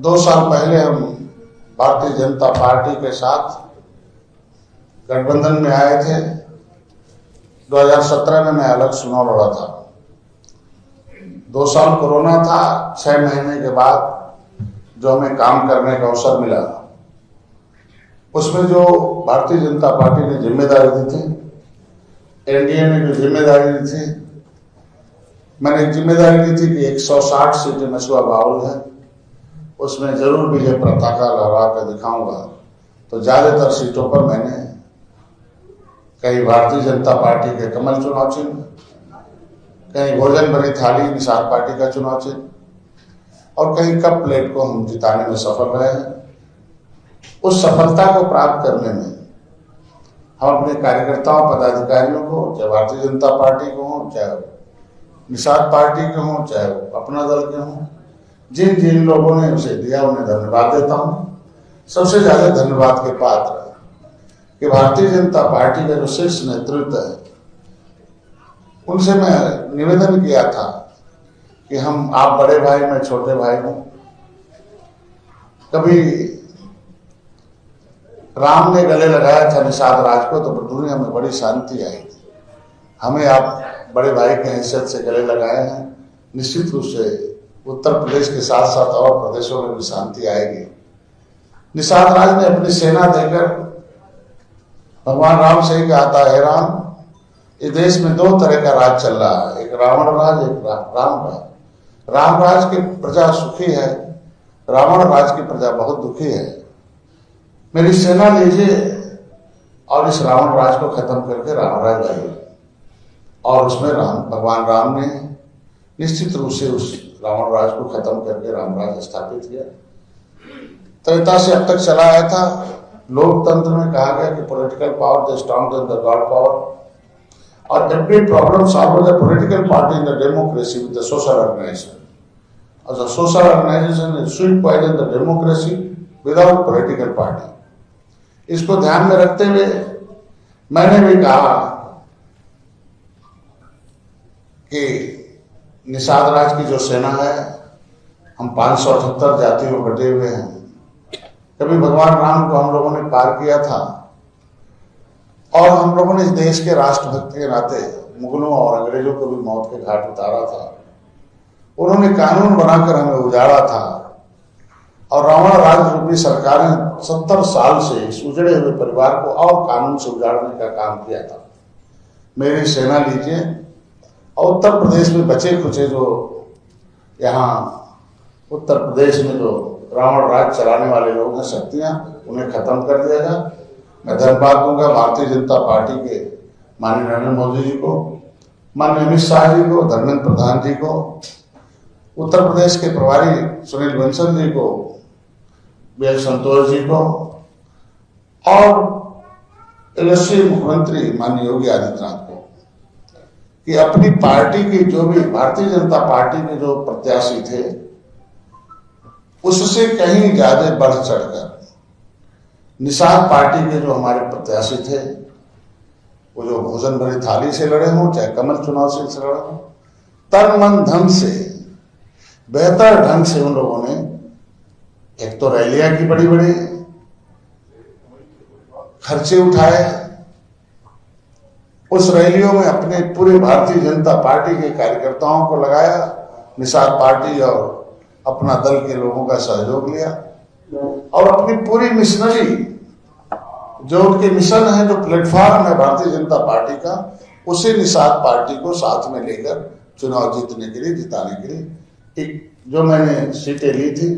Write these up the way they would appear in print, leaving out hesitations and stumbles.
2 साल पहले हम भारतीय जनता पार्टी के साथ गठबंधन में आए थे। 2017 में मैं अलग चुनाव लड़ा था। 2 साल कोरोना था। 6 महीने के बाद जो हमें काम करने का अवसर मिला, उसमें जो भारतीय जनता पार्टी ने जिम्मेदारी दी थी, एनडीए ने जो जिम्मेदारी दी थी, मैंने एक जिम्मेदारी दी थी कि 160 सीटें नशुआ बाउल है, उसमें जरूर विजय पताका लहरा कर दिखाऊंगा। तो ज्यादातर सीटों पर मैंने कहीं भारतीय जनता पार्टी के कमल चुनाव चिन्ह, कहीं भोजन भरी थाली निषाद पार्टी का चुनाव चिन्ह, और कहीं कप प्लेट को हम जिताने में सफल रहे हैं। उस सफलता को प्राप्त करने में हम अपने कार्यकर्ताओं पदाधिकारियों को, चाहे भारतीय जनता पार्टी को हो, चाहे निषाद पार्टी के हों, चाहे अपना दल के हों, जिन जिन लोगों ने उसे दिया उन्हें धन्यवाद देता हूँ। सबसे ज्यादा धन्यवाद के पात्र कि भारतीय जनता पार्टी का जो शीर्ष नेतृत्व है, उनसे मैं निवेदन किया था कि आप बड़े भाई, मैं छोटे भाई हूं। कभी राम ने गले लगाया था निषाद राज को तो दुनिया में बड़ी शांति आई थी। हमें आप बड़े भाई की हैसियत से गले लगाए हैं। निश्चित रूप से उत्तर प्रदेश के साथ साथ और प्रदेशों में भी शांति आएगी। निषाद राज ने अपनी सेना देकर भगवान राम से ही कहा था, हे राम, इस देश में 2 तरह का राज चल रहा है, एक रावण राज, एक राम राज। राम राज की प्रजा सुखी है, रावण राज की प्रजा बहुत दुखी है। मेरी सेना लीजिए और इस रावण राज को खत्म करके राम राज लाइए। और उसमें भगवान राम ने निश्चित रूप से उस रावण राज को खत्म करके राम राज स्थापित किया। त्रेता से अब तक चला आया था। लोकतंत्र में कहा गया कि political power is stronger than the god power, और every problem solve the political party in the democracy with the social organisation, और the social organisation is sweet poison the democracy without political party. इसको ध्यान में रखते हुए मैंने भी कहा कि निषाद राज की जो सेना है, हम 578 जातियों में बटे हुए हैं। कभी भगवान राम को हम लोगों ने पार किया था, और हम लोगों ने इस देश के राष्ट्रभक्त के नाते मुगलों और अंग्रेजों को भी मौत के घाट उतारा था। उन्होंने कानून बनाकर हमें उजाड़ा था, और रावण राज रूपी सरकारें 70 साल से इस उजड़े हुए परिवार को और कानून से उजाड़ने का काम किया था। मेरी सेना लीजिए, और उत्तर प्रदेश में बचे खुचे जो यहाँ उत्तर प्रदेश में जो रावण राज चलाने वाले लोग हैं, शक्तियां, उन्हें खत्म कर दिया जाए। मैं धन्यवाद दूंगा भारतीय जनता पार्टी के माननीय नरेंद्र मोदी जी को, माननीय अमित शाह जी को, धर्मेंद्र प्रधान जी को, उत्तर प्रदेश के प्रभारी सुनील बंसल जी को, बी संतोष जी को, और यशस्वी मुख्यमंत्री माननीय योगी आदित्यनाथ को, कि अपनी पार्टी की जो भी भारतीय जनता पार्टी के जो प्रत्याशी थे, उससे कहीं ज्यादा बढ़ चढ़कर निषाद पार्टी के जो हमारे प्रत्याशी थे, वो जो भोजन भरी थाली से लड़े हों, चाहे कमल चुनाव से लड़े हों, तन मन धन से, बेहतर ढंग से उन लोगों ने एक तो रैलियां की, बड़ी बड़ी खर्चे उठाए। उस रैलियों में अपने पूरे भारतीय जनता पार्टी के कार्यकर्ताओं को लगाया, निषाद पार्टी और अपना दल के लोगों का सहयोग लिया, और अपनी पूरी मिशनरी, जो उनके मिशन है, जो प्लेटफॉर्म है भारतीय जनता पार्टी का, उसी निषाद पार्टी को साथ में लेकर चुनाव जीतने के लिए, जिताने के लिए, एक जो मैंने सीटें ली थी,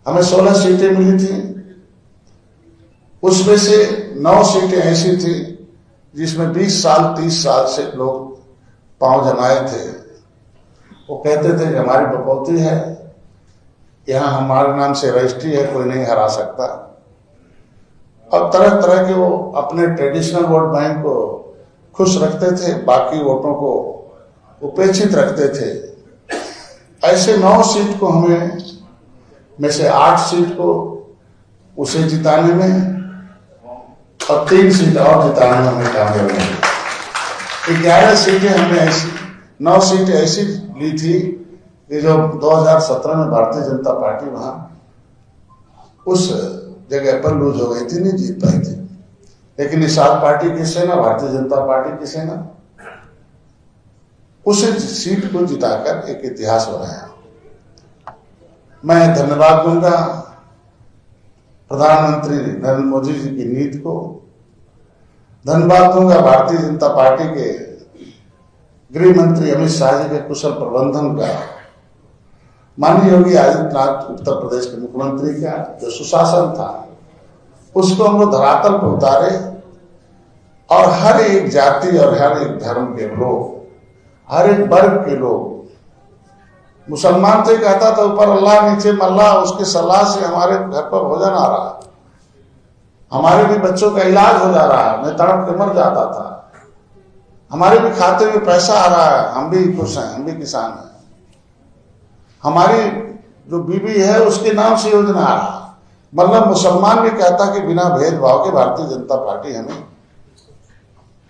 हमें 16 सीटें मिली थी। उसमें से 9 सीटें ऐसी थी जिसमें 20 साल 30 साल से लोग पांव जमाए थे। वो कहते थे कि हमारी बपौती है, यहाँ हमारे नाम से रजिस्ट्री है, कोई नहीं हरा सकता। और तरह तरह के वो अपने ट्रेडिशनल वोट बैंक को खुश रखते थे, बाकी वोटों को उपेक्षित रखते थे। ऐसे 9 सीट को हमें में से 8 सीट को उसे जिताने में, और 3 सीट और जिताने में हमें कामयाब रहे। 11 सीटें हमने ऐसी, 9 सीटें ऐसी ली थी कि जो 2017 में भारतीय जनता पार्टी वहां उस जगह पर लूज हो गई थी, नहीं जीत पाई थी, लेकिन निषाद पार्टी की सेना, भारतीय जनता पार्टी की सेना उस सीट को जिताकर एक इतिहास बनाया। मैं धन्यवाद दूंगा प्रधानमंत्री नरेंद्र मोदी जी की नीति को, धन्यवाद दूंगा भारतीय जनता पार्टी के गृह मंत्री अमित शाह जी के कुशल प्रबंधन का, माननीय योगी आदित्यनाथ उत्तर प्रदेश के मुख्यमंत्री का जो सुशासन था उसको हम लोग धरातल पर उतारे और हर एक जाति और हर एक धर्म के लोग, हर एक वर्ग के लोग, मुसलमान तो कहता था ऊपर अल्लाह नीचे मल्लाह, उसकी सलाह से हमारे घर पर भोजन आ रहा, हमारे भी बच्चों का इलाज हो जा रहा है, मैं तड़प के मर जाता था, हमारे भी खाते में पैसा आ रहा है, हम भी खुश हैं, हम भी किसान हैं, हमारी जो बीबी है उसके नाम से योजना आ रहा। मतलब मुसलमान भी कहता कि बिना भेदभाव के भारतीय जनता पार्टी हमें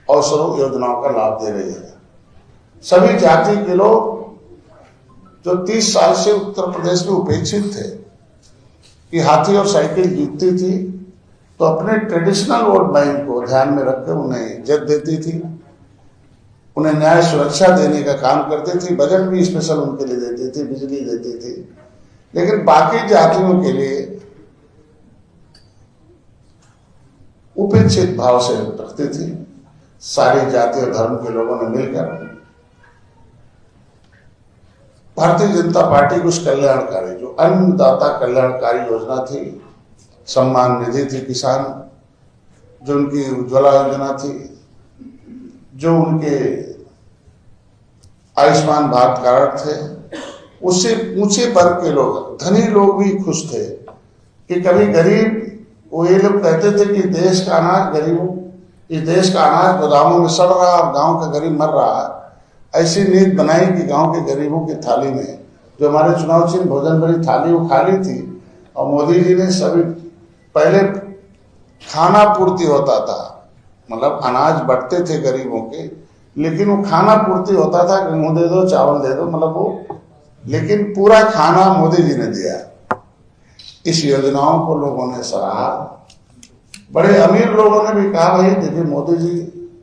अवसरों योजनाओं का लाभ दे रही है। सभी जाति के लोग जो 30 साल से उत्तर प्रदेश में उपेक्षित थे कि हाथी और साइकिल जीतती थी, तो अपने ट्रेडिशनल वोट बैंक को ध्यान में रखकर उन्हें इज्जत देती थी, उन्हें न्याय सुरक्षा देने का काम करती थी, बजट भी स्पेशल उनके लिए देती थी, बिजली देती थी, लेकिन बाकी जातियों के लिए उपेक्षित भाव से रखती थी। सारी जाति और धर्म के लोगों ने मिलकर भारतीय जनता पार्टी की उस कल्याणकारी, जो अन्नदाता कल्याणकारी योजना थी, सम्मान निधि थी किसान, जो उनकी उज्ज्वला योजना थी, जो उनके आयुष्मान भारत कार्ड थे, उससे ऊंचे वर्ग के लोग, धनी लोग भी खुश थे कि कभी गरीब, वो ये लोग कहते थे कि देश का अनाज गरीबों, इस देश का अनाज गोदामों में सड़ रहा और गांव का गरीब मर रहा है। ऐसी नीति बनाई कि गांव के गरीबों की थाली में जो हमारे चुनाव चिन्ह भोजन भरी थाली वो खाली थी, और मोदी जी ने सभी, पहले खाना पूर्ति होता था, मतलब अनाज बंटते थे गरीबों के, लेकिन वो खाना पूर्ति होता था, गेहूं दे दो चावल दे दो, मतलब वो, लेकिन पूरा खाना मोदी जी ने दिया। इस योजनाओं को लोगों ने सराहा, बड़े अमीर लोगों ने भी कहा भाई देखिए मोदी जी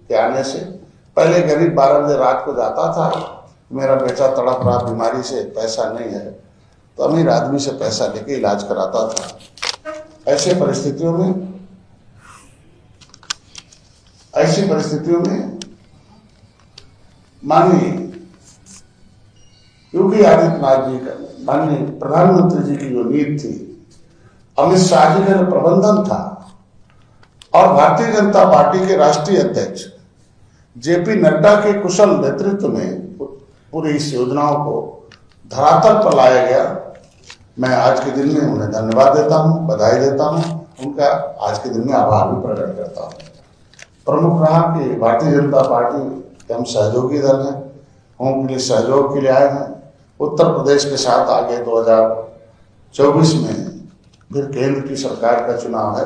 के आने से, पहले गरीब 12 बजे रात को जाता था, मेरा बेटा तड़प रहा बीमारी से, पैसा नहीं है, तो अमीर आदमी से पैसा लेके इलाज कराता था। ऐसी परिस्थितियों में माननीय योगी आदित्यनाथ जी का, माननीय प्रधानमंत्री जी की जो नीति थी, अमित शाह जी का जो प्रबंधन था, और भारतीय जनता पार्टी के राष्ट्रीय अध्यक्ष जेपी नड्डा के कुशल नेतृत्व में पूरी इस योजनाओं को धरातल पर लाया गया। मैं आज के दिन में उन्हें धन्यवाद देता हूं, बधाई देता हूं, उनका आज के दिन में आभार भी प्रकट करता हूं। प्रमुख रहा कि भारतीय जनता पार्टी के हम सहयोगी दल हैं, हम उनके लिए सहयोग के लिए आए हैं। उत्तर प्रदेश के साथ आगे 2024 में फिर केंद्र की सरकार का चुनाव है,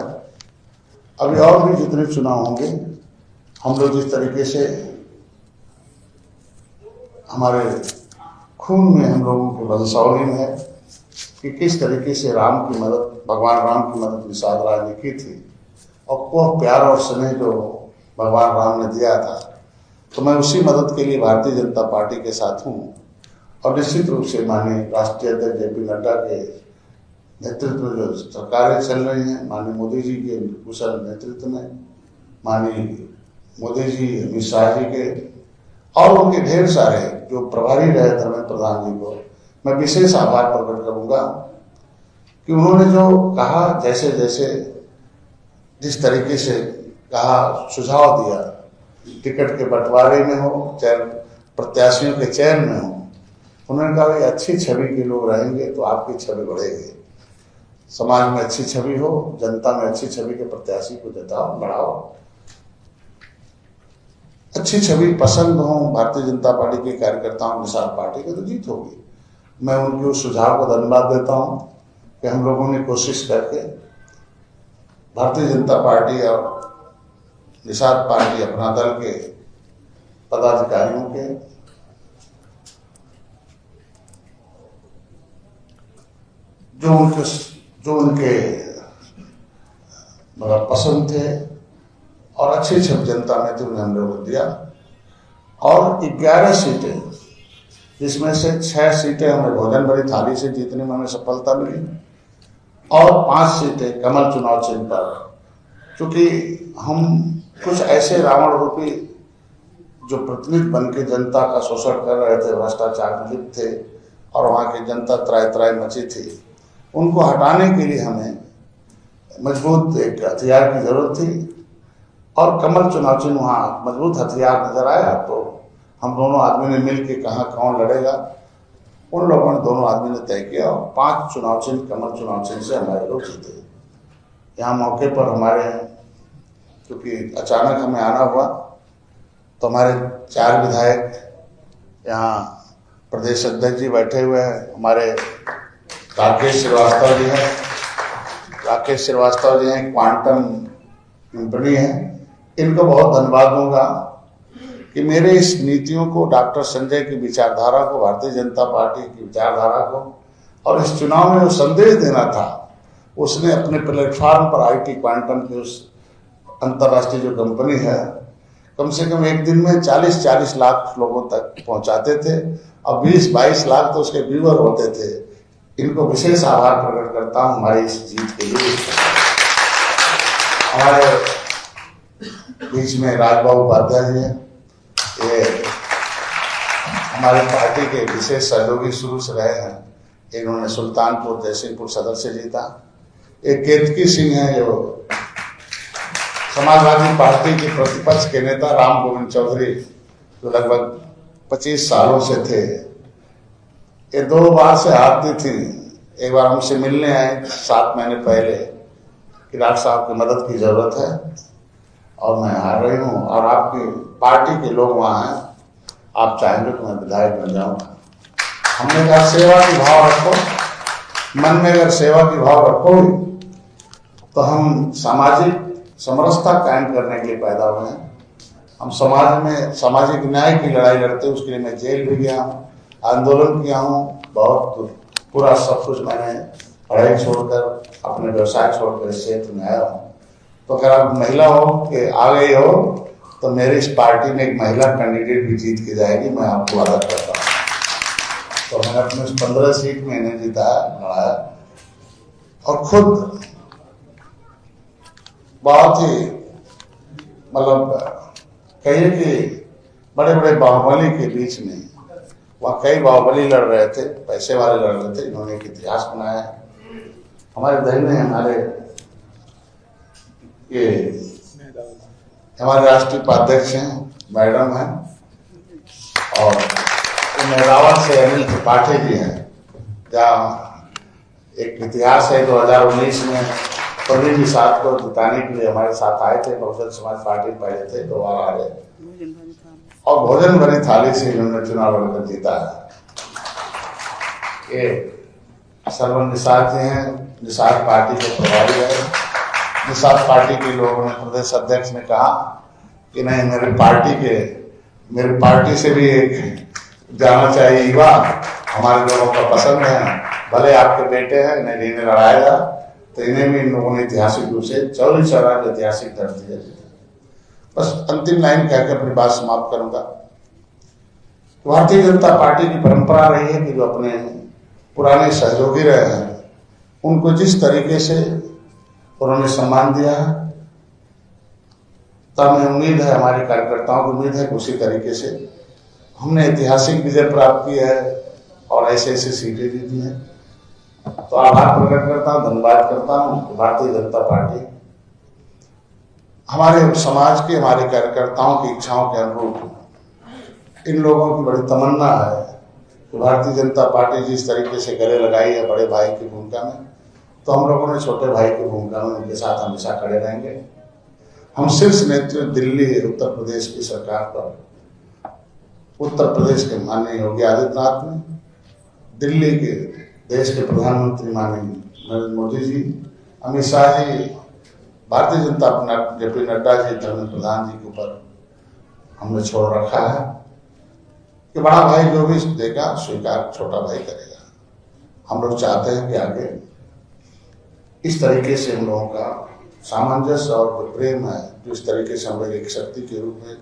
अभी और भी जितने चुनाव होंगे, हम लोग जिस तरीके से हमारे खून में, हम लोगों के वंशावली में है कि किस तरीके से राम की मदद, भगवान राम की मदद निषाद राज ने की थी, और वह प्यार और स्नेह जो भगवान राम ने दिया था, तो मैं उसी मदद के लिए भारतीय जनता पार्टी के साथ हूँ। और निश्चित रूप से माननीय राष्ट्रीय अध्यक्ष जेपी नड्डा के नेतृत्व में जो सरकारें चल रही हैं, माननीय मोदी जी के कुशल नेतृत्व में, माननीय मोदी जी, अमित शाह जी के, और उनके ढेर सारे जो प्रभारी रहे धर्मेंद्र प्रधान जी को मैं विशेष आभार प्रकट करूंगा कि उन्होंने जो कहा, जैसे जैसे जिस तरीके से कहा, सुझाव दिया, टिकट के बंटवारे में हो चाहे प्रत्याशियों के चयन में हो, उन्होंने कहा भाई अच्छी छवि के लोग रहेंगे तो आपकी छवि बढ़ेगी, समाज में अच्छी छवि हो, जनता में अच्छी छवि के प्रत्याशी को जिताओ, बढ़ाओ, अच्छी छवि पसंद हो भारतीय जनता पार्टी के कार्यकर्ताओं के साथ पार्टी की, तो जीत होगी। मैं उनके उस सुझाव को धन्यवाद देता हूं कि हम लोगों ने कोशिश करके भारतीय जनता पार्टी और निषाद पार्टी अपना दल के पदाधिकारियों के जो उनके मतलब पसंद थे और अच्छी छप जनता में थी, उन्हें हम लोगों को दिया। और 11 सीटें, जिसमें से 6 सीटें हमें भोजन भरी थाली से जीतने में हमें सफलता मिली और 5 सीटें कमल चुनाव चिन्ह पर। क्योंकि हम कुछ ऐसे रावण रूपी जो प्रतिनिधि बन के जनता का शोषण कर रहे थे, भ्रष्टाचार में लिप्त थे और वहाँ की जनता त्राय त्राय मची थी, उनको हटाने के लिए हमें मजबूत एक हथियार की जरूरत थी। और कमल चुनाव चिन्ह वहाँ मजबूत हथियार नजर आया, तो हम दोनों आदमी ने मिल के कहा कौन लड़ेगा, उन लोगों ने दोनों आदमी ने तय किया और 5 चुनाव चिन्ह कमल चुनाव चिन्ह से हमारे लोग जीते। यहाँ मौके पर हमारे, क्योंकि अचानक हमें आना हुआ, तो हमारे 4 विधायक यहाँ प्रदेश अध्यक्ष जी बैठे हुए हैं। हमारे राकेश श्रीवास्तव जी हैं, क्वांटम कंपनी है। इनको बहुत धन्यवाद दूंगा कि मेरे इस नीतियों को, डॉक्टर संजय की विचारधारा को, भारतीय जनता पार्टी की विचारधारा को और इस चुनाव में जो संदेश देना था, उसने अपने प्लेटफॉर्म पर आईटी क्वांटम की उस अंतर्राष्ट्रीय जो कंपनी है, कम से कम एक दिन में 40-40 लाख लोगों तक पहुंचाते थे और 20-22 लाख तो उसके व्यूअर होते थे। इनको विशेष आभार प्रकट करता हूं हमारी इस जीत के लिए। हमारे बीच में राजबाबू उपाध्याय जी हैं, ये हमारे पार्टी के विशेष सहयोगी शुरू से रहे हैं। इन्होंने सुल्तानपुर जयसिंहपुर सदर से जीता। एक केतकी सिंह है जो समाजवादी पार्टी के प्रतिपक्ष के नेता राम गोविंद चौधरी, जो लगभग 25 सालों से थे, ये 2 बार से हारती थी। एक बार हमसे मिलने आए 7 महीने पहले कि डॉक्टर साहब की मदद की जरूरत है और मैं हार रही हूँ और आपकी पार्टी के लोग वहाँ हैं, आप चाहेंगे तो मैं विधायक बन जाऊंगा। हमने कहा सेवा की भाव रखो, मन में अगर सेवा की भाव रखोगे तो हम सामाजिक समरसता कायम करने के लिए पैदा हुए हैं। हम समाज में सामाजिक न्याय की लड़ाई लड़ते हैं, उसके लिए मैं जेल भी गया हूँ, आंदोलन किया हूँ, बहुत पूरा सब कुछ मैंने पढ़ाई छोड़कर, अपने व्यवसाय छोड़कर इस क्षेत्र में आया हूँ। तो अगर आप महिला हो कि आ गई हो तो मेरी इस पार्टी में एक महिला कैंडिडेट भी जीत के जाएगी, मैं आपको वादा करता हूँ। तो मैंने अपने उस 15 सीट में इन्हें जिताया, लड़ाया और खुद बहुत ही मतलब कहिए कि बड़े बड़े बाहुबली के बीच में वहाँ कई बाहुबली लड़ रहे थे, पैसे वाले लड़ रहे थे, इन्होंने एक इतिहास बनाया है। हमारे दहीने हमारे ये हमारे राष्ट्रीय उपाध्यक्ष हैं, मैडम हैं, और मेहरावल से अनिल त्रिपाठी जी हैं, जहाँ एक इतिहास है। 2019 में प्रवीण जी साथ को जिताने के लिए हमारे साथ आए थे, बहुजन समाज पार्टी पहले थे, 2 बार आ रहे और भोजन भरी थाली से इन्होंने चुनाव लड़कर जीता है। ये सरवन निषाद जी हैं, निषाद पार्टी के प्रभारी है। निषाद पार्टी के लोगों ने, प्रदेश अध्यक्ष ने कहा कि नहीं, मेरे पार्टी से भी एक जाना चाहिए युवा, हमारे लोगों का पसंद है, भले आपके बेटे हैं, इन्हें लड़ाएगा, तो इन्हें भी इन लोगों ने ऐतिहासिक रूप से चौरी चौरा ऐतिहासिक दर्ज दिया। बस अंतिम लाइन कहकर अपनी बात समाप्त करूंगा। भारतीय जनता पार्टी की परंपरा रही है कि जो अपने पुराने सहयोगी रहे हैं, उनको जिस तरीके से उन्होंने सम्मान दिया है, तो हमें उम्मीद है, हमारे कार्यकर्ताओं को उम्मीद है कि उसी तरीके से हमने ऐतिहासिक विजय प्राप्त की है और ऐसे ऐसे सीटें जीती हैं। तो आभार प्रकट करता हूँ, धन्यवाद करता हूँ। भारतीय जनता पार्टी हमारे समाज के, हमारे कार्यकर्ताओं की इच्छाओं के अनुरूप, इन लोगों की बड़ी तमन्ना है कि भारतीय जनता पार्टी जिस तरीके से गले लगाई है बड़े भाई की भूमिका में, तो हम लोगों ने छोटे भाई की भूमिका में उनके साथ हमेशा खड़े रहेंगे। हम शीर्ष नेतृत्व दिल्ली, उत्तर प्रदेश की सरकार पर, उत्तर प्रदेश के माननीय योगी आदित्यनाथ ने, दिल्ली के देश के प्रधानमंत्री माननीय नरेंद्र मोदी जी, अमित शाह जी, भारतीय जनता जेपी नड्डा जी, धर्मेंद्र प्रधान जी के ऊपर हमने छोड़ रखा है कि बड़ा भाई जो भी देगा स्वीकार छोटा भाई करेगा। हम लोग चाहते हैं कि आगे इस तरीके से हम लोगों का सामंजस्य और प्रेम है, जो इस तरीके से हम लोग एक शक्ति के रूप में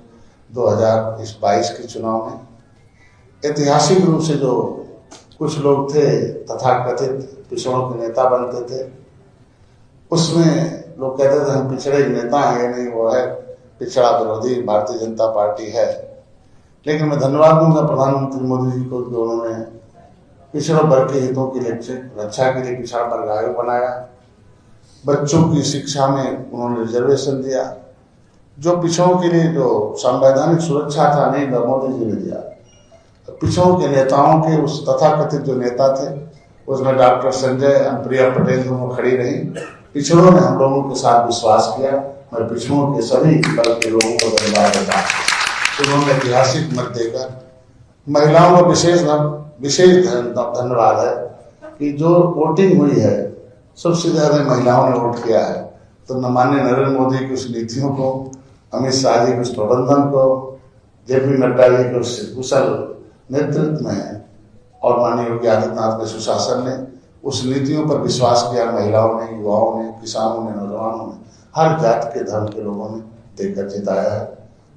2022 के चुनाव में ऐतिहासिक रूप से जो कुछ लोग थे तथाकथित पिछड़ों के नेता बनते थे, उसमें लोग कहते थे हम पिछड़े नेता हैं, ये नहीं, वो है पिछड़ा विरोधी भारतीय जनता पार्टी है। लेकिन मैं धन्यवाद दूंगा प्रधानमंत्री मोदी जी को कि उन्होंने पिछड़े वर्ग के हितों की रक्षा के लिए पिछड़ा वर्ग आयोग बनाया, बच्चों की शिक्षा में उन्होंने रिजर्वेशन दिया, जो पिछड़ों के लिए जो संवैधानिक सुरक्षा था नहीं मोदी जी ने दिया। पिछड़ों के नेताओं के उस तथाकथित जो नेता थे उसमें डॉक्टर संजय प्रिया पटेल दोनों खड़ी रही। पिछड़ों ने हम लोगों के साथ विश्वास किया। मैं पिछड़ों के सभी वर्ग के लोगों को धन्यवाद देता हूँ। उन्होंने ऐतिहासिक मत देकर महिलाओं को विशेष धन्यवाद है कि जो वोटिंग हुई है सबसे ज्यादा महिलाओं ने वोट किया है। तो माननीय नरेंद्र मोदी की उस नीतियों को, अमित शाह जी के उस प्रबंधन को, जेपी नड्डा जी के उस कुशल नेतृत्व में और माननीय योगी आदित्यनाथ के सुशासन ने उस नीतियों पर विश्वास किया। महिलाओं ने, युवाओं ने, किसानों ने, नौजवानों ने, हर जाति के धर्म के लोगों ने देकर जिताया है।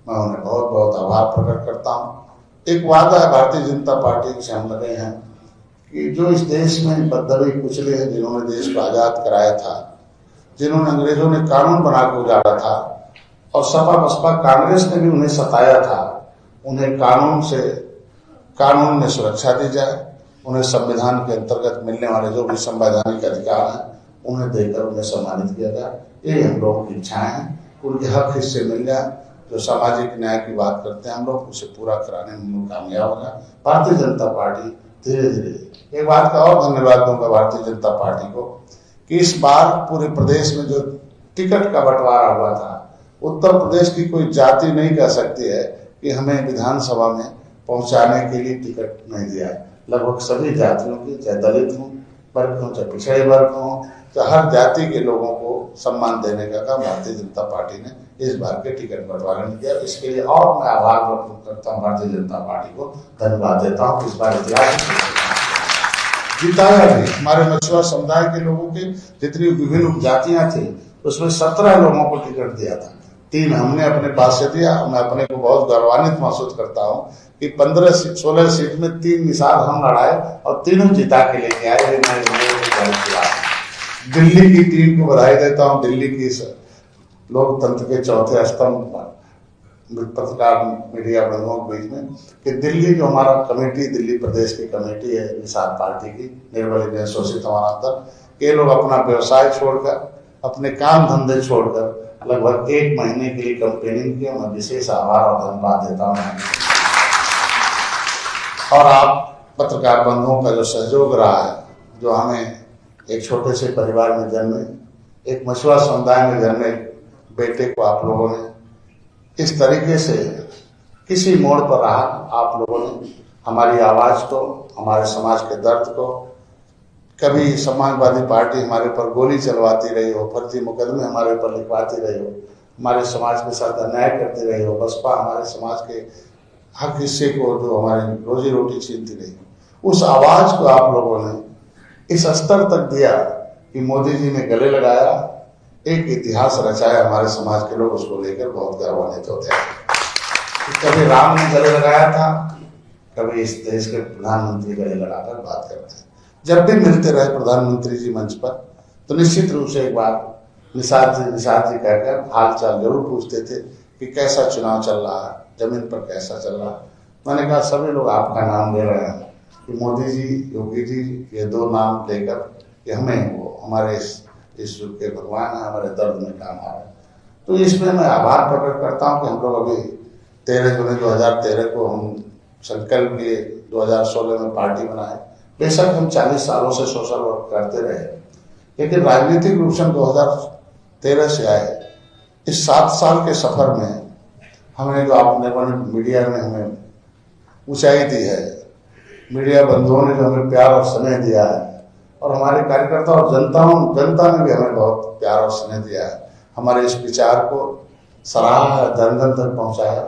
मैं उन्हें बहुत बहुत आभार प्रकट करता हूँ। एक वादा है भारतीय जनता पार्टी से हम लगे हैं कि जो इस देश में बददबी कुचले हैं, जिन्होंने देश को आजाद कराया था, जिन्होंने अंग्रेजों ने कानून बनाकर उजाड़ा था और सपा बसपा कांग्रेस ने भी उन्हें सताया था, उन्हें कानून में सुरक्षा दी जाए। उन्हें संविधान के अंतर्गत मिलने वाले जो भी संवैधानिक अधिकार हैं उन्हें देकर उन्हें सम्मानित किया जाए। ये हम लोगों की इच्छाएं हैं, उनके हक हिस्से मिल जाए। जो सामाजिक न्याय की बात करते हैं हम लोग, उसे पूरा कराने में हम लोग कामयाब हो जाए। भारतीय जनता पार्टी धीरे धीरे, एक बात का और धन्यवाद दूंगा भारतीय जनता पार्टी को कि इस बार पूरे प्रदेश में जो टिकट का बंटवारा हुआ था, उत्तर प्रदेश की कोई जाति नहीं कह सकती है कि हमें विधानसभा में पहुंचाने के लिए टिकट नहीं दिया है। लगभग सभी जातियों की, चाहे दलित हों, वर्ग हों, चाहे पिछड़े वर्ग हों, चाहे हर जाति के लोगों को सम्मान देने का काम भारतीय जनता पार्टी ने इस बार के टिकट बंटवारे में किया। इसके लिए और मैं आभार व्यक्त करता हूँ, भारतीय जनता पार्टी को धन्यवाद देता हूँ। इस बार इतिहास जिताया भी हमारे मछुआ समुदाय के लोगों के जितनी विभिन्न उपजातियां थी उसमें 17 लोगों को टिकट दिया था, 3 हमने अपने पास से दिया। मैं अपने को बहुत गौरवान्वित महसूस करता हूँ कि 15-16 सीट में 3 मिसाल हम लड़ाए और तीनों जिता के लेके आए। दिल्ली की टीम को बधाई देता हूँ। दिल्ली की लोकतंत्र के चौथे स्तंभ पत्रकार मीडिया बंधुओं के बीच में कि दिल्ली जो हमारा कमेटी, दिल्ली प्रदेश की कमेटी है निषाद पार्टी की, निर्मल इंडियन शोषित हमारा अंदर, ये लोग अपना व्यवसाय छोड़कर, अपने काम धंधे छोड़कर लगभग 1 महीने के लिए कैंपेनिंग किया। मैं विशेष आभार और धन्यवाद देता हूँ। और आप पत्रकार बंधुओं का जो सहयोग रहा है, जो हमें एक छोटे से परिवार में जन्मे, एक मछुआ समुदाय में जन्मे बेटे को आप लोगों ने इस तरीके से किसी मोड़ पर रहा, आप लोगों ने हमारी आवाज को, हमारे समाज के दर्द को, कभी समाजवादी पार्टी हमारे ऊपर गोली चलवाती रही हो, फर्जी मुकदमे हमारे ऊपर लिखवाती रही हो, हमारे समाज के साथ अन्याय करती रही हो, बसपा हमारे समाज के हक हिस्से को, जो हमारी रोजी रोटी छीनती रही, उस आवाज को आप लोगों ने इस स्तर तक दिया कि मोदी जी ने गले लगाया, एक इतिहास रचाया। हमारे समाज के लोग उसको लेकर बहुत गौरवान्वित होते हैं। कभी राम ने गले लगाया था, कभी इस देश के प्रधानमंत्री गले लगाकर बात करते हैं। जब भी मिलते रहे प्रधानमंत्री जी मंच पर, तो निश्चित रूप से एक बार निषाद जी कहकर हाल चाल जरूर पूछते थे कि कैसा चुनाव चल रहा है, जमीन पर कैसा चल रहा है। मैंने कहा सभी लोग आपका नाम ले रहे हैं कि मोदी जी, योगी जी, ये 2 नाम लेकर कि हमें वो हमारे इस युग के भगवान है, हमारे दर्द में काम आ रहा है। तो इसमें मैं आभार प्रकट करता हूँ कि हम लोग अभी 13 जुलाई 2013 को हम संकल्प लिए, 2016 में पार्टी बनाए। बेशक हम 40 सालों से सोशल वर्क करते रहे, लेकिन राजनीतिक रूप से हम 2013 से आए। इस 7 साल के सफर में हमने जो आपने मीडिया ने हमें ऊंचाई दी है, मीडिया बंधुओं ने जो हमें प्यार और स्नेह दिया है, और हमारे कार्यकर्ता और जनता ने भी हमें बहुत प्यार और स्नेह दिया है, हमारे इस विचार को सराहा, जन जन तक पहुंचाया।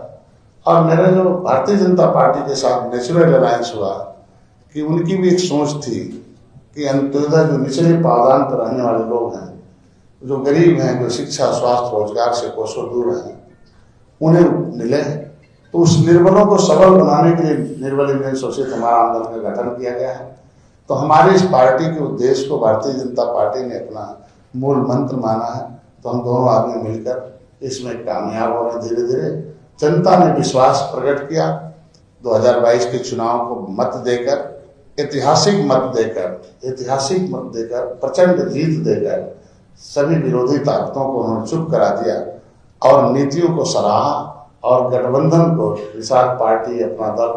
और मेरे जो भारतीय जनता पार्टी के साथ नेचुरल अलायंस हुआ कि उनकी भी एक सोच थी कि अंत्योदय जो निचले पावदान पर रहने वाले लोग हैं, जो गरीब हैं, जो शिक्षा स्वास्थ्य रोजगार से कोसों दूर हैं, उन्हें मिले। तो उस निर्बलों को सबल बनाने के लिए निर्बल इंडियन शोषित हमारा आंदोलन का गठन किया गया है। तो हमारी इस पार्टी के उद्देश्य को भारतीय जनता पार्टी ने अपना मूल मंत्र माना है। तो हम दोनों आदमी मिलकर इसमें कामयाब हो रहे हैं धीरे धीरे। जनता ने विश्वास प्रकट किया। 2022 के चुनाव को मत देकर, ऐतिहासिक मत देकर, प्रचंड जीत देकर सभी विरोधी ताकतों को उन्होंने चुप करा दिया और नीतियों को सराहा और गठबंधन को, निषाद पार्टी, अपना दल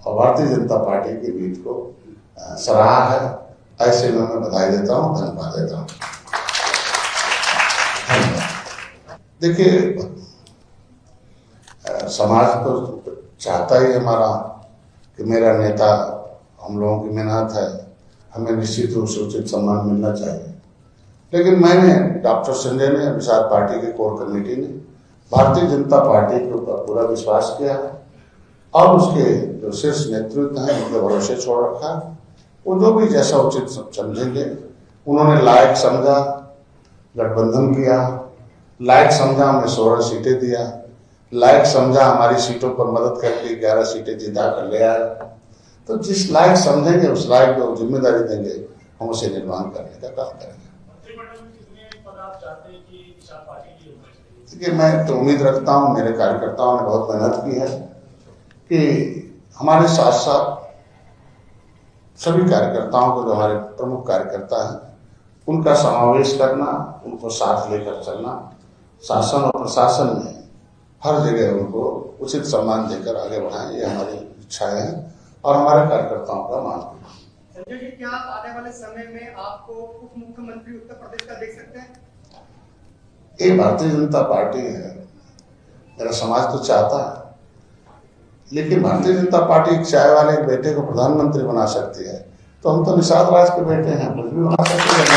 और भारतीय जनता पार्टी की जीत को सराहा है। ऐसे में मैं बधाई देता हूँ, धन्यवाद देता हूँ। देखिए, समाज तो चाहता ही हमारा कि मेरा नेता, हम लोगों की मेहनत है, हमें निश्चित रूप से उचित सम्मान मिलना चाहिए। लेकिन मैंने, डॉक्टर संजय ने, निषाद पार्टी की कोर कमेटी ने भारतीय जनता पार्टी के ऊपर पूरा विश्वास किया और उसके जो शीर्ष नेतृत्व हैं उनके भरोसे छोड़ रखा। वो जो भी जैसा उचित समझेंगे, उन्होंने लायक समझा गठबंधन किया, लायक समझा हमें 16 सीटें दिया, लायक समझा हमारी सीटों पर मदद करके 11 सीटें जिता कर ले आए। तो जिस लायक समझेंगे उस लायक जो जिम्मेदारी देंगे, हम उसे निर्माण करने का काम करेंगे। देखिए, मैं तो उम्मीद रखता हूँ, मेरे कार्यकर्ताओं ने बहुत मेहनत की है कि हमारे साथ साथ सभी कार्यकर्ताओं को, जो हमारे प्रमुख कार्यकर्ता हैं, उनका समावेश करना, उनको साथ लेकर चलना, शासन और प्रशासन में हर जगह उनको उचित सम्मान देकर आगे बढ़ाएं, ये हमारी इच्छाएं हैं और हमारे कार्यकर्ताओं का मानना है। संजय जी, क्या आप आने वाले समय में आपको उप मुख्यमंत्री उत्तर प्रदेश का देख सकते हैं? ये भारतीय जनता पार्टी है, मेरा समाज तो चाहता है, लेकिन भारतीय जनता पार्टी एक चाय वाले बेटे को प्रधानमंत्री बना सकती है, तो हम तो निषाद राज के बेटे हैं, कुछ भी बना सकते हैं।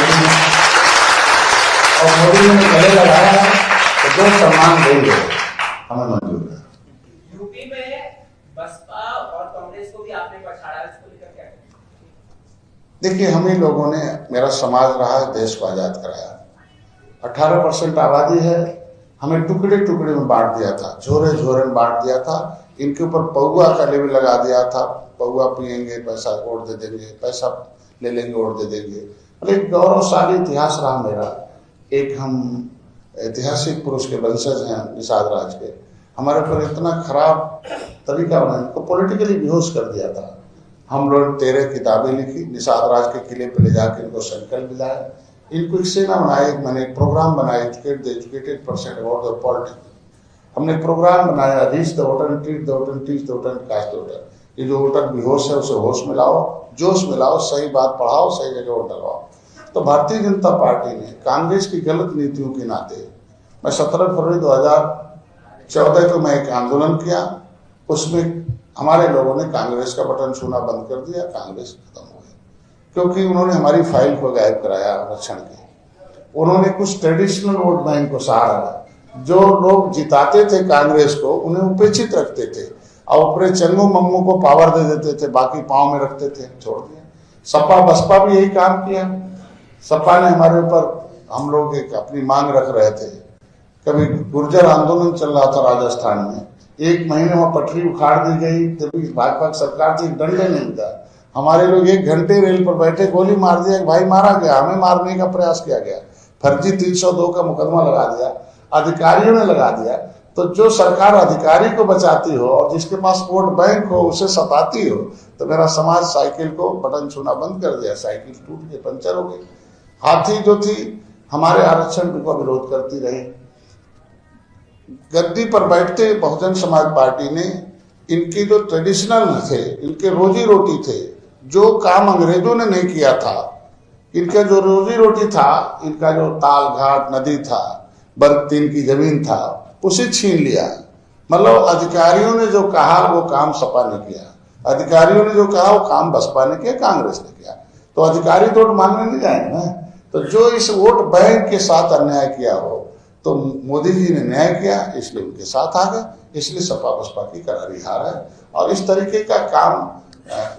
और मोदी ने गले लगाया है तो जो सम्मान देंगे हमें मंजूर है। यूपी में बसपा और कांग्रेस को भी आपने पछाड़ा, इसको लेकर क्या कहेंगे? देखिए, हम ही लोगों ने, मेरा समाज रहा है, देश को आजाद कराया। 18% आबादी है, हमें टुकड़े टुकड़े में बांट दिया था, झोरे झोरे में बांट दिया था। इनके ऊपर पौआ का लेबल लगा दिया था, पौआ पिएंगे पैसा वोट दे देंगे, पैसा ले लेंगे वोट दे देंगे। एक गौरवशाली इतिहास रहा मेरा। एक हम ऐतिहासिक पुरुष के वंशज हैं निषाद राज के, हमारे ऊपर इतना खराब तरीका बना, इनको पॉलिटिकली बेहोश कर दिया था। हम लोग 13 किताबें लिखी, निषाद राज के किले पर ले जाकर इनको संकल्प दिलाया, इनको एक सेना बनाई। मैंने एक प्रोग्राम बनाया, educate the educated person about the politics. हमने प्रोग्राम बनाया, reach the voter, treat the voter, teach the voter, cast the voter. ये जो वोटर बेहोश है उसे होश में लाओ, जोश में लाओ, सही बात पढ़ाओ, सही जगह वोट डलवाओ। तो भारतीय जनता पार्टी ने कांग्रेस की गलत नीतियों के नाते, मैं 17 फरवरी 2014 को मैं एक आंदोलन किया, उसमें हमारे लोगों ने कांग्रेस का बटन छूना बंद कर दिया, कांग्रेस खत्म हो गई, क्योंकि उन्होंने हमारी फाइल को गायब कराया आरक्षण के। उन्होंने कुछ ट्रेडिशनल वोट बैंक को सहारा, जो लोग जिताते थे कांग्रेस को उन्हें उपेक्षित रखते थे और ऊपरे चंगू मम्मू को पावर दे देते थे, बाकी पाँव में रखते थे, छोड़ दिया। सपा बसपा भी यही काम किया। सपा ने हमारे ऊपर, हम लोग एक अपनी मांग रख रहे थे, कभी गुर्जर आंदोलन चल रहा था राजस्थान में, 1 महीने में पटरी उखाड़ दी गई, तभी भाजपा सरकार से दंडे नहीं मिला। हमारे लोग 1 घंटे रेल पर बैठे, गोली मार दिया, भाई मारा गया, हमें मारने का प्रयास किया गया, फर्जी 302 का मुकदमा लगा दिया, अधिकारियों ने लगा दिया। तो जो सरकार अधिकारी को बचाती हो और जिसके पास वोट बैंक हो उसे सताती हो, तो मेरा समाज साइकिल को बटन छूना बंद कर दिया, साइकिल टूट के पंचर हो गई। हाथी जो थी हमारे आरक्षण का विरोध करती रही। गद्दी पर बैठते बहुजन समाज पार्टी ने इनकी जो ट्रेडिशनल थे, इनके रोजी रोटी थे, जो काम अंग्रेजों ने नहीं किया था, इनका जो रोजी रोटी था, इनका जो ताल घाट नदी था, बरतीन की जमीन था, उसे छीन लिया। मतलब अधिकारियों ने जो कहा वो काम सपा ने किया, अधिकारियों ने जो कहा वो काम बसपा ने किया, कांग्रेस ने किया। तो अधिकारी तो वोट मांगने नहीं जाएंगे ना। तो जो इस वोट बैंक के साथ अन्याय किया हो, तो मोदी जी ने न्याय किया, इसलिए उनके साथ आ गए, इसलिए सपा बसपा की करारी हार है। और इस तरीके का काम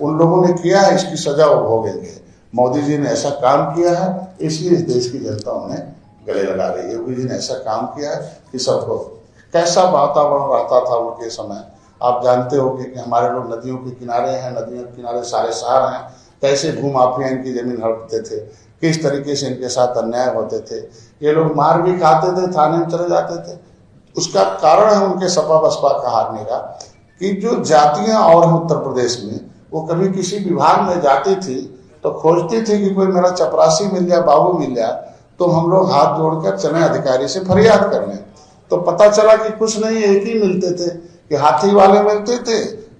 उन लोगों ने किया है, इसकी सजा वो भोगेंगे। मोदी जी ने ऐसा काम किया है, इसलिए इस देश की जनता उन्हें गले लगा रही है। योगी जी ने ऐसा काम किया है कि सबको, कैसा वातावरण रहता था उनके समय, आप जानते हो कि हमारे लोग नदियों के किनारे हैं, नदियों के किनारे सारे शहर हैं, कैसे भूमाफिया इनकी जमीन हड़पते थे, किस तरीके से इनके साथ अन्याय होते थे, ये लोग मार भी खाते थे, थाने में चले जाते थे। उसका कारण है उनके सपा बसपा का हारने का, कि जो जातियां और उत्तर प्रदेश में, वो कभी किसी विभाग में जाती थी तो खोजती थी कि कोई मेरा चपरासी मिल जाए, बाबू मिल जाए, तो हम लोग हाथ जोड़कर चले अधिकारी से फरियाद कर लें। तो पता चला कि कुछ नहीं, एक ही मिलते थे कि हाथी वाले मिलते थे,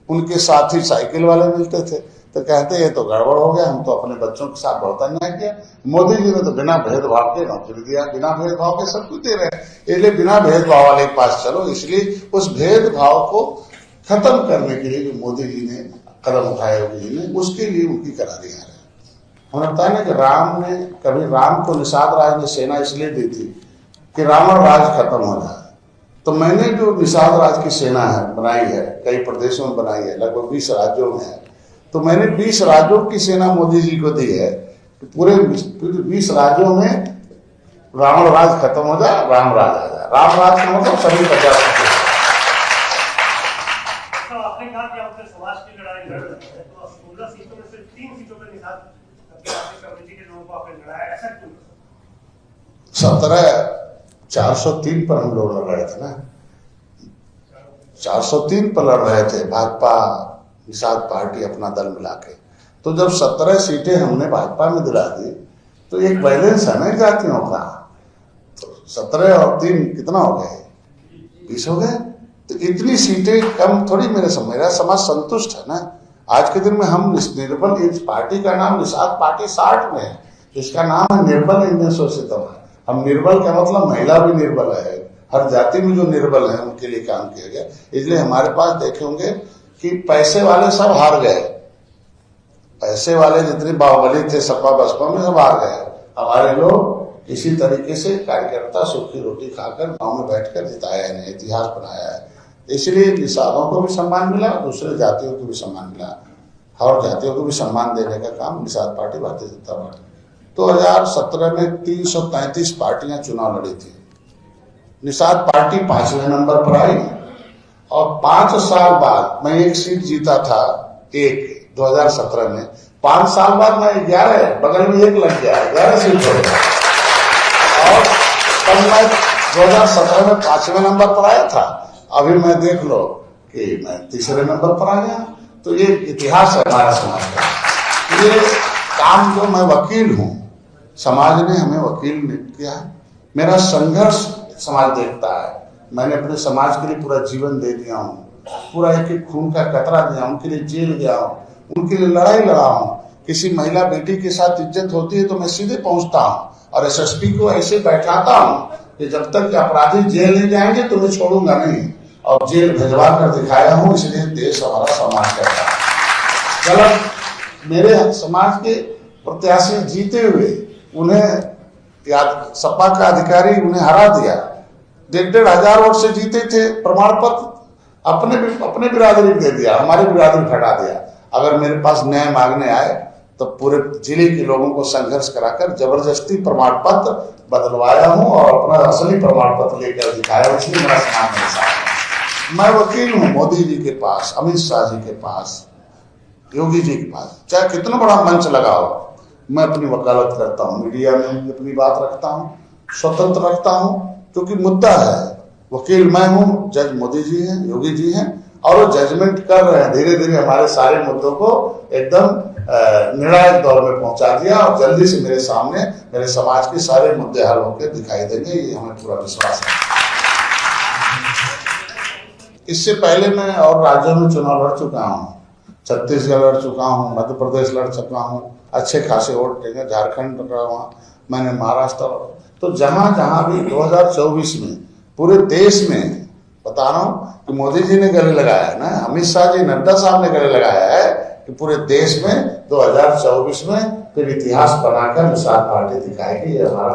उनके साथ ही साइकिल वाले मिलते थे। तो कहते ये तो गड़बड़ हो गया, हम तो अपने बच्चों के साथ बहुत अन्याय किया। मोदी जी ने तो बिना भेदभाव के नौकरी दिया, बिना भेदभाव के सब कुछ दे रहे हैं, इसलिए बिना भेदभाव वाले के पास चलो। इसलिए उस भेदभाव को खत्म करने के लिए जो मोदी जी ने कदम उठाए, योगी जी ने, उसके लिए उनकी करारियां रहे। हमने बताया ना कि राम ने, कभी राम को निषाद राज ने सेना इसलिए दी थी कि रावण राज खत्म हो जाए। तो मैंने जो निषाद राज की सेना है बनाई है, कई प्रदेशों में बनाई है, लगभग 20 राज्यों में है, तो मैंने 20 राज्यों की सेना मोदी जी को दी है कि पूरे 20 राज्यों में रावण राज खत्म हो जाए, राम राज आ जाए। राम राज का मतलब सभी 50। आपने कहा कि आप समाज की लड़ाई लड़ रहे हैं, तो 16 सीटों में से 3 सीटों पर निषाद कमेटी के लोगों को आपने लड़ाया, ऐसा क्यों? 403 पर हम लोग लड़ रहे थे ना, 403 पर लड़ रहे थे, भाजपा निषाद पार्टी अपना दल मिला के। तो जब 17 सीटें हमने भाजपा में दिला दी तो एक बैलेंस है ना जातियों का, तो 17 और 3 कितना हो गए, 20 हो गए। तो इतनी सीटें कम थोड़ी, मेरा समाज संतुष्ट है ना। आज के दिन में हम निर्बल, इस पार्टी का नाम निषाद पार्टी 60 में है, इसका नाम है निर्बल इंडियन सोसाइटी है। हम निर्बल का मतलब महिला भी निर्बल है, हर जाति में जो निर्बल है उनके लिए काम किया गया। इसलिए हमारे पास देखे होंगे कि पैसे वाले सब हार गए, पैसे वाले जितने बाहुबली थे सपा बसपा में सब हार गए। हमारे लोग इसी तरीके से कार्यकर्ता सूखी रोटी खाकर गांव में बैठकर जिताया है, इतिहास बनाया है। इसलिए निषादों को भी सम्मान मिला, दूसरे जातियों को भी सम्मान मिला, और जातियों को भी सम्मान देने का काम निषाद पार्टी, भारतीय जनता पार्टी। 2017 में 333 पार्टियां चुनाव लड़ी थी, निषाद पार्टी 5वें नंबर पर आई, और 5 साल बाद मैं एक सीट जीता था, 2017 में, 5 साल बाद मैं 11, बगल में 1 लग गया, 11 सीट हो गया। और तब मैं 2017 में 5वें नंबर पर आया था, अभी मैं देख लो कि मैं 3रे नंबर पर आ गया। तो ये इतिहास है हमारा समाज का। ये काम जो, मैं वकील हूँ, समाज ने हमें वकील किया है, मेरा संघर्ष समाज देखता है। मैंने अपने समाज के लिए पूरा जीवन दे दिया हूँ, पूरा एक खून का कतरा दिया, उनके लिए जेल गया हूँ, उनके लिए लड़ाई लड़ा हूँ। किसी महिला बेटी के साथ इज्जत होती है तो मैं सीधे पहुंचता हूँ और एसएसपी को ऐसे बैठाता हूँ कि जब तक कि अपराधी जेल नहीं जाएंगे तो मैं छोड़ूंगा नहीं, और जेल भिजवा कर दिखाया हूँ। इसलिए देश हमारा सम्मान करता है। गलत मेरे समाज के प्रत्याशी जीते हुए, उन्हें याद सपा का अधिकारी उन्हें हरा दिया, 1,500 वोट से जीते थे, प्रमाण पत्र अपने बिरादरी दे दिया, हमारी बिरादरी हटा दिया। अगर मेरे पास न्याय मांगने आए तो पूरे जिले के लोगों को संघर्ष कराकर जबरदस्ती प्रमाण पत्र बदलवाया हूं और अपना असली प्रमाण पत्र लेकर दिखाया, इसलिए मेरा सम्मान मेरे साथ है। मैं वकील हूं मोदी जी के पास, अमित शाह जी के पास, योगी जी के पास, चाहे कितना बड़ा मंच लगाओ, मैं अपनी वकालत करता हूँ, मीडिया में अपनी बात रखता हूँ, स्वतंत्र रखता हूँ, क्योंकि मुद्दा है। वकील मैं हूँ, जज मोदी जी हैं, योगी जी हैं, और वो जजमेंट कर रहे हैं। धीरे धीरे हमारे सारे मुद्दों को एकदम निर्णायक दौर में पहुंचा दिया, और जल्दी से मेरे सामने मेरे समाज के सारे मुद्दे हल होकर दिखाई देंगे, ये हमें पूरा विश्वास है। इससे पहले मैं और राज्यों में चुनाव लड़ चुका हूँ, छत्तीसगढ़ लड़ चुका हूँ, मध्य प्रदेश लड़ चुका हूँ, अच्छे खासे वोट टेंगे, झारखंड लड़ा हुआ मैंने, महाराष्ट्र। तो जहां जहां भी 2024 में पूरे देश में बता रहा हूं कि मोदी जी ने गले लगाया है ना, अमित शाह जी, नड्डा साहब ने गले लगाया है कि पूरे देश में 2024 में फिर इतिहास बनाकर निषाद पार्टी दिखाएगी। ये हमारा